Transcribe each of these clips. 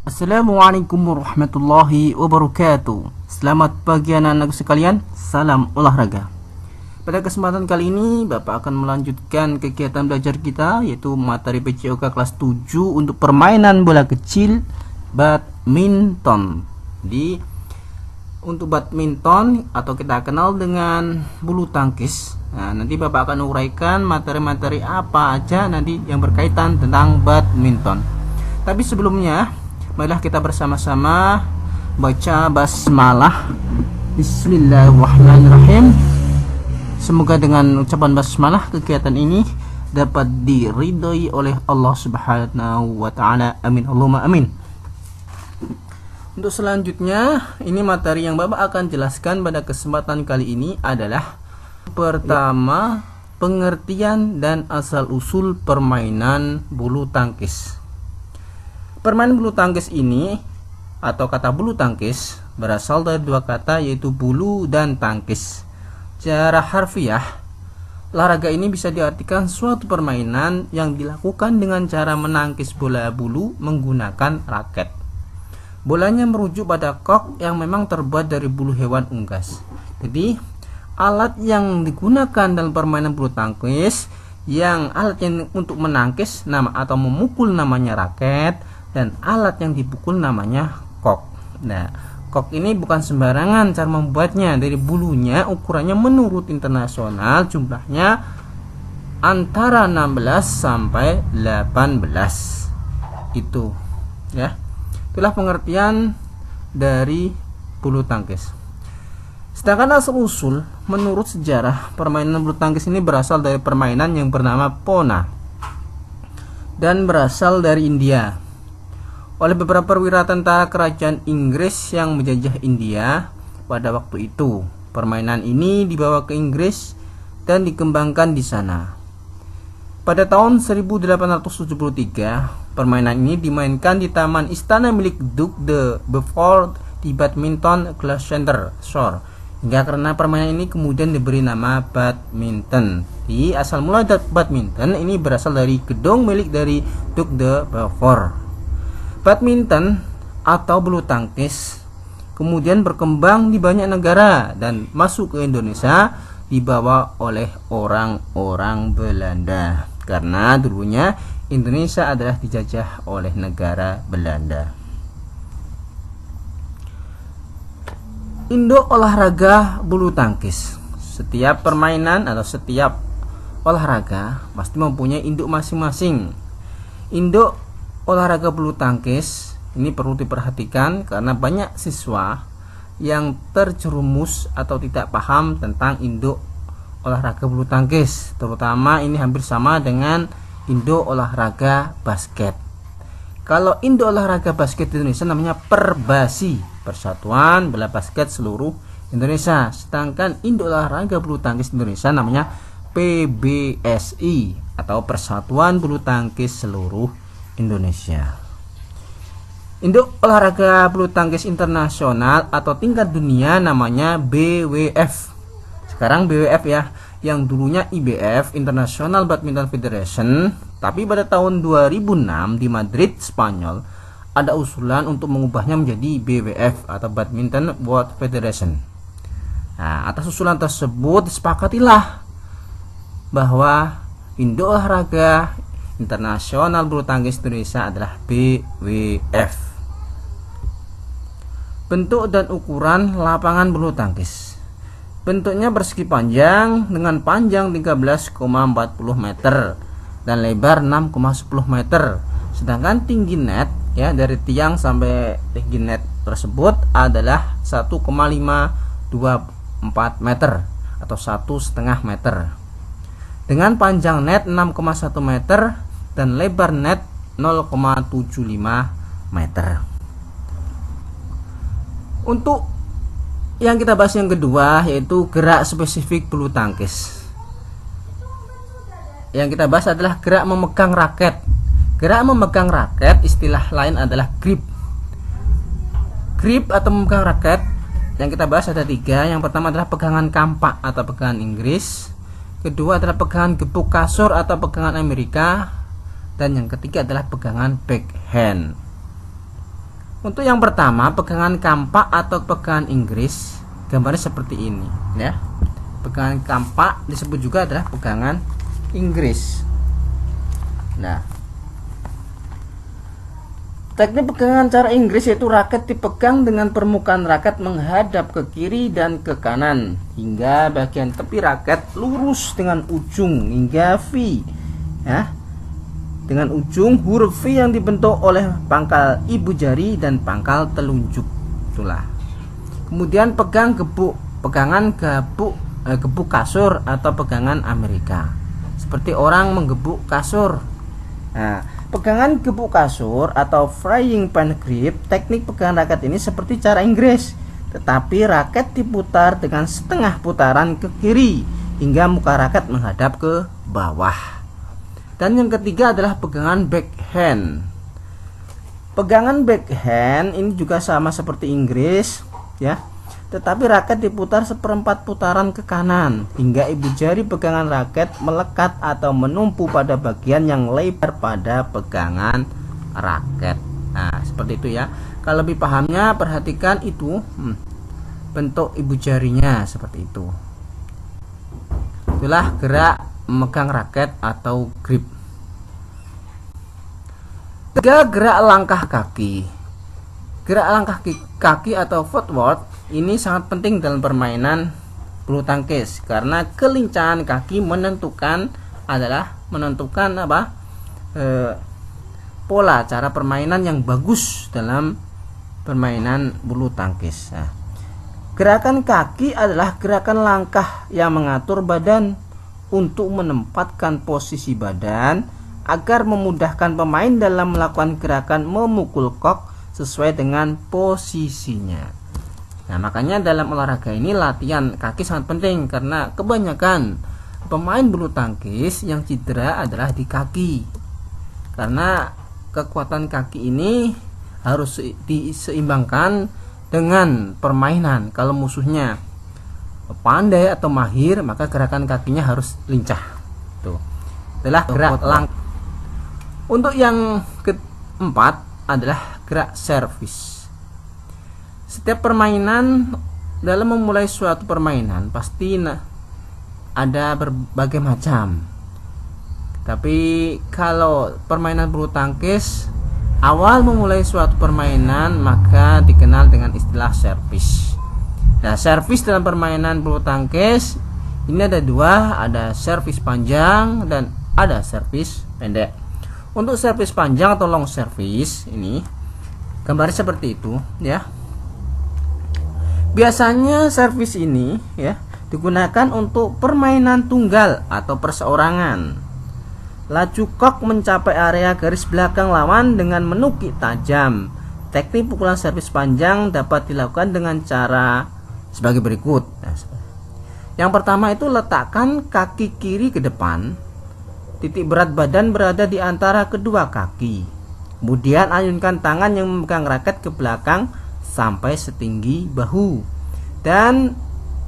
Assalamualaikum warahmatullahi wabarakatuh. Selamat pagi anak-anak sekalian. Salam olahraga. Pada kesempatan kali ini Bapak akan melanjutkan kegiatan belajar kita, yaitu materi PCOK kelas 7 untuk permainan bola kecil badminton. Untuk badminton atau kita kenal dengan bulu tangkis. Nah, nanti Bapak akan uraikan materi-materi apa aja nanti yang berkaitan tentang badminton. Tapi sebelumnya, marilah kita bersama-sama baca basmalah. Bismillahirrahmanirrahim. Semoga dengan ucapan basmalah kegiatan ini dapat diridhoi oleh Allah Subhanahu wa taala. Amin Allahumma amin. Untuk selanjutnya, ini materi yang Bapak akan jelaskan pada kesempatan kali ini adalah pertama, pengertian dan asal-usul permainan bulu tangkis. Permainan bulu tangkis ini atau kata bulu tangkis berasal dari dua kata, yaitu bulu dan tangkis. Secara harfiah, olahraga ini bisa diartikan suatu permainan yang dilakukan dengan cara menangkis bola bulu menggunakan raket. Bolanya merujuk pada kok yang memang terbuat dari bulu hewan unggas. Jadi, alat yang digunakan dalam permainan bulu tangkis, yang alat yang untuk menangkis nama atau memukul namanya raket, dan alat yang dipukul namanya kok. Nah, kok ini bukan sembarangan cara membuatnya. Dari bulunya ukurannya menurut internasional jumlahnya antara 16 sampai 18. Itu ya. Itulah pengertian dari bulu tangkis. Sedangkan asal usul, menurut sejarah, permainan bulu tangkis ini berasal dari permainan yang bernama pona dan berasal dari India oleh beberapa perwira tentara kerajaan Inggris yang menjajah India pada waktu itu. Permainan ini dibawa ke Inggris dan dikembangkan di sana. Pada tahun 1873, permainan ini dimainkan di taman istana milik Duke de Beaufort di Badminton Gloucester Shore. Hingga karena permainan ini kemudian diberi nama badminton. Di asal mula badminton ini berasal dari gedung milik dari Duke de Beaufort. Badminton atau bulu tangkis kemudian berkembang di banyak negara dan masuk ke Indonesia dibawa oleh orang-orang Belanda, karena dulunya Indonesia adalah dijajah oleh negara Belanda. Induk olahraga bulu tangkis. Setiap permainan atau setiap olahraga pasti mempunyai induk masing-masing. Induk olahraga bulu tangkis ini perlu diperhatikan karena banyak siswa yang terjerumus atau tidak paham tentang induk olahraga bulu tangkis. Terutama ini hampir sama dengan induk olahraga basket. Kalau induk olahraga basket di Indonesia namanya Perbasi, Persatuan Bola Basket Seluruh Indonesia. Sedangkan induk olahraga bulu tangkis di Indonesia namanya PBSI atau Persatuan Bulu Tangkis Seluruh Indonesia. Induk olahraga bulu tangkis internasional atau tingkat dunia namanya BWF. Sekarang BWF ya, yang dulunya IBF, International Badminton Federation. Tapi pada tahun 2006 di Madrid, Spanyol, ada usulan untuk mengubahnya menjadi BWF atau Badminton World Federation. Nah, atas usulan tersebut disepakatilah bahwa induk olahraga internasional bulu tangkis Indonesia adalah BWF. Bentuk dan ukuran lapangan bulu tangkis. Bentuknya persegi panjang dengan panjang 13,40 meter dan lebar 6,10 meter. Sedangkan tinggi net ya dari tiang sampai tinggi net tersebut adalah 1,524 meter atau 1,5 meter. Dengan panjang net 6,1 meter dan lebar net 0,75 meter. Untuk yang kita bahas yang kedua, yaitu gerak spesifik bulu tangkis. Yang kita bahas adalah gerak memegang raket. Gerak memegang raket istilah lain adalah grip. Grip atau memegang raket yang kita bahas ada 3. Yang pertama adalah pegangan kampak atau pegangan Inggris. Kedua adalah pegangan gepuk kasur atau pegangan Amerika. Dan yang ketiga adalah pegangan backhand. Untuk yang pertama, pegangan kampak atau pegangan Inggris, gambarnya seperti ini ya. Pegangan kampak disebut juga adalah pegangan Inggris. Nah, teknik pegangan cara Inggris yaitu raket dipegang dengan permukaan raket menghadap ke kiri dan ke kanan hingga bagian tepi raket lurus dengan ujung hingga V ya. Dengan ujung huruf V yang dibentuk oleh pangkal ibu jari dan pangkal telunjuk. Itulah. Kemudian pegangan gebuk kasur atau pegangan Amerika. Seperti orang menggebuk kasur. Nah, pegangan gebuk kasur atau frying pan grip, teknik pegangan raket ini seperti cara Inggris, tetapi raket diputar dengan setengah putaran ke kiri hingga muka raket menghadap ke bawah. Dan yang ketiga adalah pegangan backhand. Pegangan backhand ini juga sama seperti Inggris ya, tetapi raket diputar seperempat putaran ke kanan hingga ibu jari pegangan raket melekat atau menumpu pada bagian yang lebar pada pegangan raket. Nah, seperti itu ya. Kalau lebih pahamnya perhatikan itu bentuk ibu jarinya seperti itu. Itulah gerak memegang raket atau grip. Gerak langkah kaki. Gerak langkah kaki atau footwork ini sangat penting dalam permainan bulu tangkis karena kelincahan kaki menentukan pola cara permainan yang bagus dalam permainan bulu tangkis. Nah, gerakan kaki adalah gerakan langkah yang mengatur badan untuk menempatkan posisi badan agar memudahkan pemain dalam melakukan gerakan memukul kok sesuai dengan posisinya. Nah, makanya dalam olahraga ini latihan kaki sangat penting karena kebanyakan pemain bulu tangkis yang cedera adalah di kaki. Karena kekuatan kaki ini harus diseimbangkan dengan permainan. Kalau musuhnya pandai atau mahir, maka gerakan kakinya harus lincah. Tuh. Adalah gerak langkah. Untuk yang keempat adalah gerak servis. Setiap permainan, dalam memulai suatu permainan pasti ada berbagai macam. Tapi kalau permainan bulu tangkis, awal memulai suatu permainan maka dikenal dengan istilah servis. Nah, servis dalam permainan bulu tangkis ini ada dua, ada servis panjang dan ada servis pendek. Untuk servis panjang atau long service ini gambarnya seperti itu ya. Biasanya servis ini ya digunakan untuk permainan tunggal atau perseorangan. Laju kok mencapai area garis belakang lawan dengan menukik tajam. Teknik pukulan servis panjang dapat dilakukan dengan cara sebagai berikut. Yang pertama itu letakkan kaki kiri ke depan. Titik berat badan berada di antara kedua kaki. Kemudian ayunkan tangan yang memegang raket ke belakang sampai setinggi bahu. Dan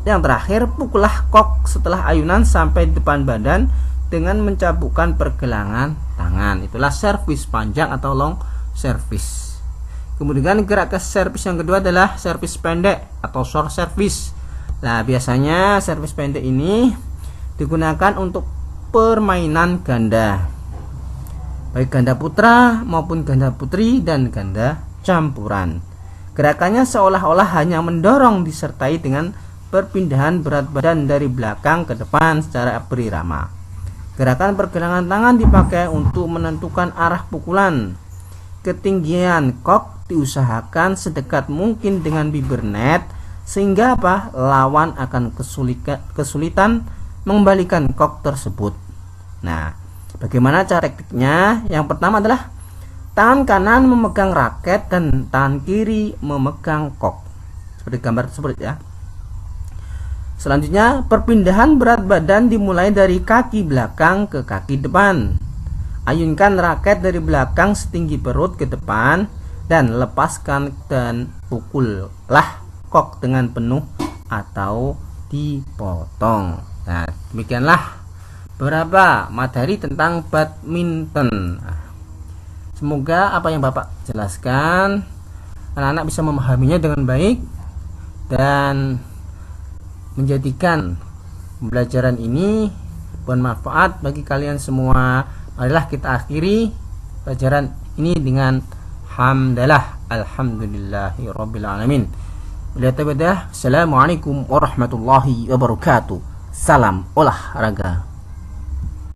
yang terakhir, pukullah kok setelah ayunan sampai depan badan dengan mencabukkan pergelangan tangan. Itulah servis panjang atau long service. Kemudian gerak ke servis yang kedua adalah servis pendek atau short service. Nah, biasanya servis pendek ini digunakan untuk permainan ganda, baik ganda putra maupun ganda putri dan ganda campuran. Gerakannya seolah-olah hanya mendorong disertai dengan perpindahan berat badan dari belakang ke depan secara berirama. Gerakan pergelangan tangan dipakai untuk menentukan arah pukulan. Ketinggian kok diusahakan sedekat mungkin dengan bibir net sehingga lawan akan kesulitan mengembalikan kok tersebut. Nah, bagaimana cara tekniknya? Yang pertama adalah tangan kanan memegang raket dan tangan kiri memegang kok. Seperti gambar tersebut ya. Selanjutnya, perpindahan berat badan dimulai dari kaki belakang ke kaki depan. Ayunkan raket dari belakang setinggi perut ke depan dan lepaskan dan pukullah kok dengan penuh atau dipotong. Nah, demikianlah beberapa materi tentang badminton. Semoga apa yang Bapak jelaskan anak-anak bisa memahaminya dengan baik dan menjadikan pembelajaran ini bermanfaat bagi kalian semua. Marilah kita akhiri pelajaran ini dengan hamdalah, alhamdulillahirabbil alamin. Assalamualaikum warahmatullahi wabarakatuh. Salam olahraga.